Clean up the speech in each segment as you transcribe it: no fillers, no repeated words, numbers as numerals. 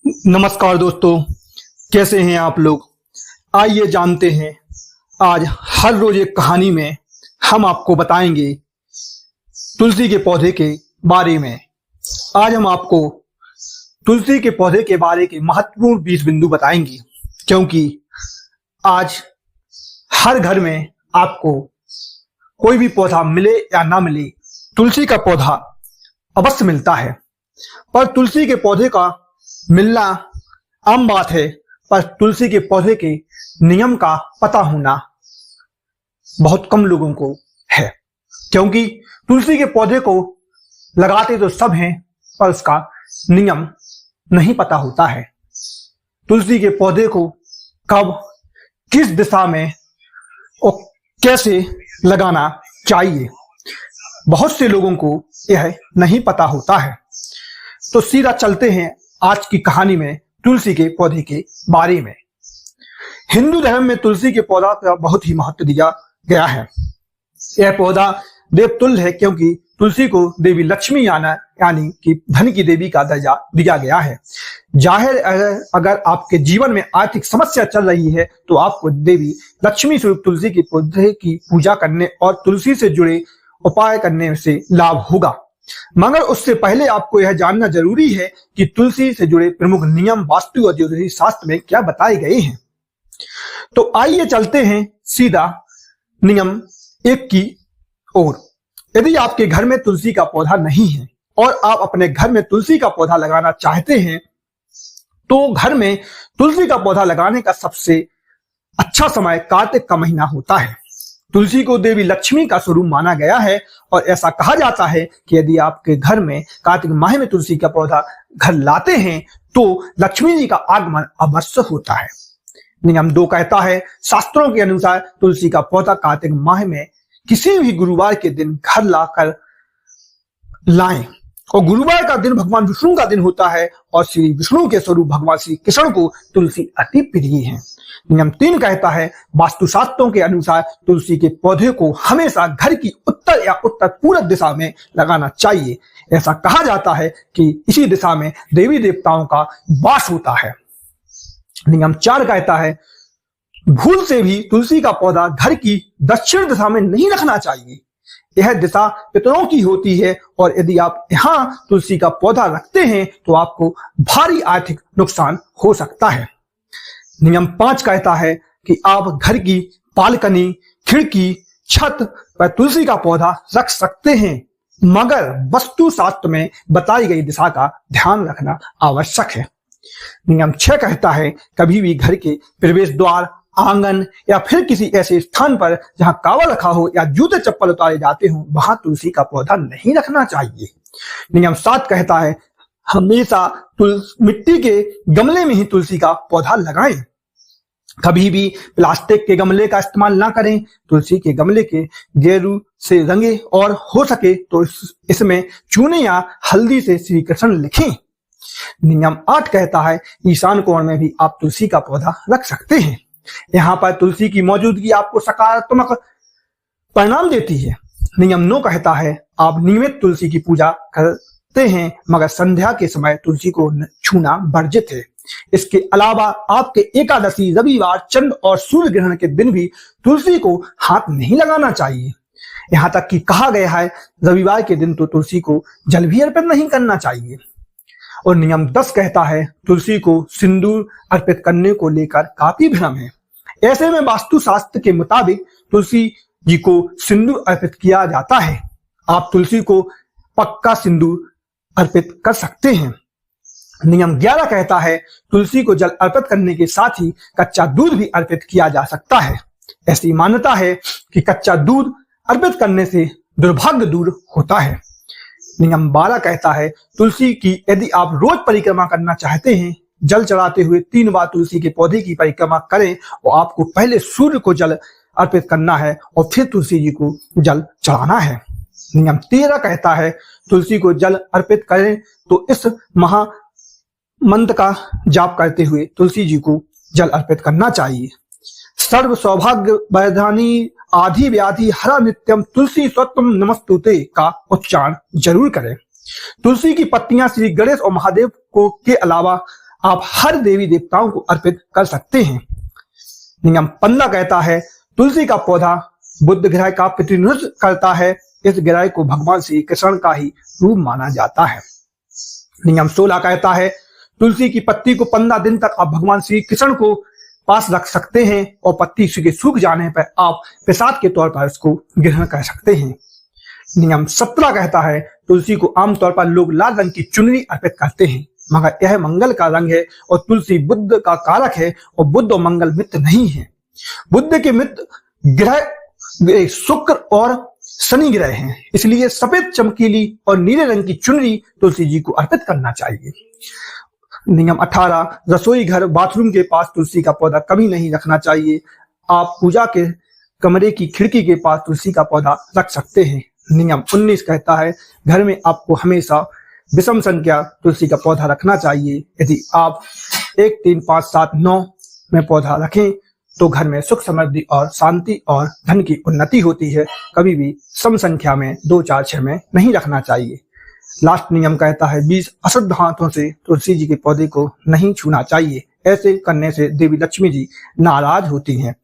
नमस्कार दोस्तों, कैसे हैं आप लोग। आइए जानते हैं आज हर रोज एक कहानी में हम आपको बताएंगे तुलसी के पौधे के बारे में। आज हम आपको तुलसी के पौधे के बारे के महत्वपूर्ण 20 बिंदु बताएंगे, क्योंकि आज हर घर में आपको कोई भी पौधा मिले या ना मिले, तुलसी का पौधा अवश्य मिलता है। पर तुलसी के पौधे का मिलना आम बात है, पर तुलसी के पौधे के नियम का पता होना बहुत कम लोगों को है, क्योंकि तुलसी के पौधे को लगाते तो सब हैं, पर उसका नियम नहीं पता होता है। तुलसी के पौधे को कब, किस दिशा में और कैसे लगाना चाहिए, बहुत से लोगों को यह नहीं पता होता है। तो सीधा चलते हैं आज की कहानी में तुलसी के पौधे के बारे में। हिंदू धर्म में तुलसी के पौधा का बहुत ही महत्व दिया गया है। यह पौधा देवतुल्य है, क्योंकि तुलसी को देवी लक्ष्मी यानी कि धन की देवी का दर्जा दिया गया है। जाहिर अगर आपके जीवन में आर्थिक समस्या चल रही है तो आपको देवी लक्ष्मी स्वरूप तुलसी के पौधे की पूजा करने और तुलसी से जुड़े उपाय करने से लाभ होगा। मगर उससे पहले आपको यह जानना जरूरी है कि तुलसी से जुड़े प्रमुख नियम वास्तु और ज्योतिष शास्त्र में क्या बताए गए हैं। तो आइए चलते हैं सीधा नियम 1 की ओर। यदि आपके घर में तुलसी का पौधा नहीं है और आप अपने घर में तुलसी का पौधा लगाना चाहते हैं, तो घर में तुलसी का पौधा लगाने का सबसे अच्छा समय कार्तिक का महीना होता है। तुलसी को देवी लक्ष्मी का स्वरूप माना गया है और ऐसा कहा जाता है कि यदि आपके घर में कार्तिक माह में तुलसी का पौधा घर लाते हैं तो लक्ष्मी जी का आगमन अवश्य होता है। नियम 2 कहता है, शास्त्रों के अनुसार तुलसी का पौधा कार्तिक माह में किसी भी गुरुवार के दिन घर लाकर लाएं, और गुरुवार का दिन भगवान विष्णु का दिन होता है और श्री विष्णु के स्वरूप भगवान श्री कृष्ण को तुलसी अति प्रिय है। नियम 3 कहता है, वास्तुशास्त्रों के अनुसार तुलसी के पौधे को हमेशा घर की उत्तर या उत्तर पूरब दिशा में लगाना चाहिए। ऐसा कहा जाता है कि इसी दिशा में देवी देवताओं का वास होता है। नियम 4 कहता है, भूल से भी तुलसी का पौधा घर की दक्षिण दिशा में नहीं रखना चाहिए। यह दिशा पितरों की होती है और यदि आप यहाँ तुलसी का पौधा रखते हैं तो आपको भारी आर्थिक नुकसान हो सकता है। नियम 5 कहता है कि आप घर की बालकनी, खिड़की, छत पर तुलसी का पौधा रख सकते हैं, मगर वास्तु शास्त्र में बताई गई दिशा का ध्यान रखना आवश्यक है। नियम 6 कहता है, कभी भी घर के प्रवेश द्वार, आंगन या फिर किसी ऐसे स्थान पर जहां कावड़ रखा हो या जूते चप्पल उतारे जाते हो, वहां तुलसी का पौधा नहीं रखना चाहिए। नियम 7 कहता है, हमेशा मिट्टी के गमले में ही तुलसी का पौधा लगाएं। कभी भी प्लास्टिक के गमले का इस्तेमाल ना करें। तुलसी के गमले के गेरू से रंगे और हो सके तो इसमें चूने या हल्दी से श्री कृष्ण लिखें। नियम 8 कहता है, ईशान कोण में भी आप तुलसी का पौधा रख सकते हैं। यहाँ पर तुलसी की मौजूदगी आपको सकारात्मक परिणाम देती है। नियम 9 कहता है, आप नियमित तुलसी की पूजा करते हैं, मगर संध्या के समय तुलसी को छूना वर्जित है। इसके अलावा आपके एकादशी, रविवार, चंद्र और सूर्य ग्रहण के दिन भी तुलसी को हाथ नहीं लगाना चाहिए। यहाँ तक कि कहा गया है, रविवार के दिन तो तुलसी को जल भी अर्पित नहीं करना चाहिए। और नियम 10 कहता है, तुलसी को सिंदूर अर्पित करने को लेकर काफी भ्रम है। ऐसे में वास्तुशास्त्र के मुताबिक तुलसी जी को सिंदूर अर्पित किया जाता है। आप तुलसी को पक्का सिंदूर अर्पित कर सकते हैं। नियम 11 कहता है, तुलसी को जल अर्पित करने के साथ ही कच्चा दूध भी अर्पित किया जा सकता है। ऐसी मान्यता है कि कच्चा दूध अर्पित करने से दुर्भाग्य दूर होता है। नियम 12 कहता है, तुलसी की यदि आप रोज परिक्रमा करना चाहते हैं, जल चढ़ाते हुए 3 बार तुलसी के पौधे की परिक्रमा करें और आपको पहले सूर्य को जल अर्पित करना है और फिर तुलसी जी को जल चढ़ाना है। नियम 13 कहता है, तुलसी को जल अर्पित करें तो इस महा मंत्र का जाप करते हुए तुलसी जी को जल अर्पित करना चाहिए। सर्व सौभाग्य वर्धानी आधि व्याधि हरा नित्यम तुलसी स्वत्वम नमस्तुते का उच्चारण जरूर करें। तुलसी की पत्तियां श्री गणेश और महादेव को के अलावा आप हर देवी देवताओं को अर्पित कर सकते हैं। नियम 15 कहता है तुलसी का पौधा बुध ग्रह का प्रतिनिधित्व करता है। इस ग्रह को भगवान श्री कृष्ण का ही रूप माना जाता है। नियम 16 कहता है तुलसी की पत्ती को 15 दिन तक आप भगवान श्री कृष्ण को पास रख सकते हैं और पत्ती सूख जाने पर आप प्रसाद के तौर पर उसको ग्रहण कर सकते हैं। नियम 17 कहता है तुलसी को आमतौर पर लोग लाल रंग की चुनरी अर्पित करते हैं, मगर यह मंगल का रंग है और तुलसी बुध का कारक है और बुध और मंगल मित्र नहीं है। बुध के मित्र ग्रह शुक्र और शनि ग्रह हैं, इसलिए सफेद चमकीली और नीले रंग की चुनरी तुलसी जी को अर्पित करना चाहिए। नियम 18 रसोई घर बाथरूम के पास तुलसी का पौधा कभी नहीं रखना चाहिए। आप पूजा के कमरे की खिड़की के पास तुलसी का पौधा रख सकते हैं। नियम 19 कहता है घर में आपको हमेशा विषम संख्या तुलसी का पौधा रखना चाहिए। यदि आप 1 3 5 7 9 में पौधा रखें तो घर में सुख समृद्धि और शांति और धन की उन्नति होती है। कभी भी सम संख्या में 2 4 6 में नहीं रखना चाहिए। लास्ट नियम कहता है 20 अशुद्ध हाथों से तुलसी जी के पौधे को नहीं छूना चाहिए। ऐसे करने से देवी लक्ष्मी जी नाराज होती हैं।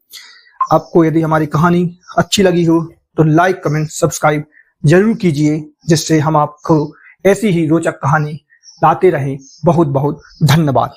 आपको यदि हमारी कहानी अच्छी लगी हो तो लाइक कमेंट सब्सक्राइब जरूर कीजिए, जिससे हम आपको ऐसी ही रोचक कहानी लाते रहें। बहुत बहुत धन्यवाद।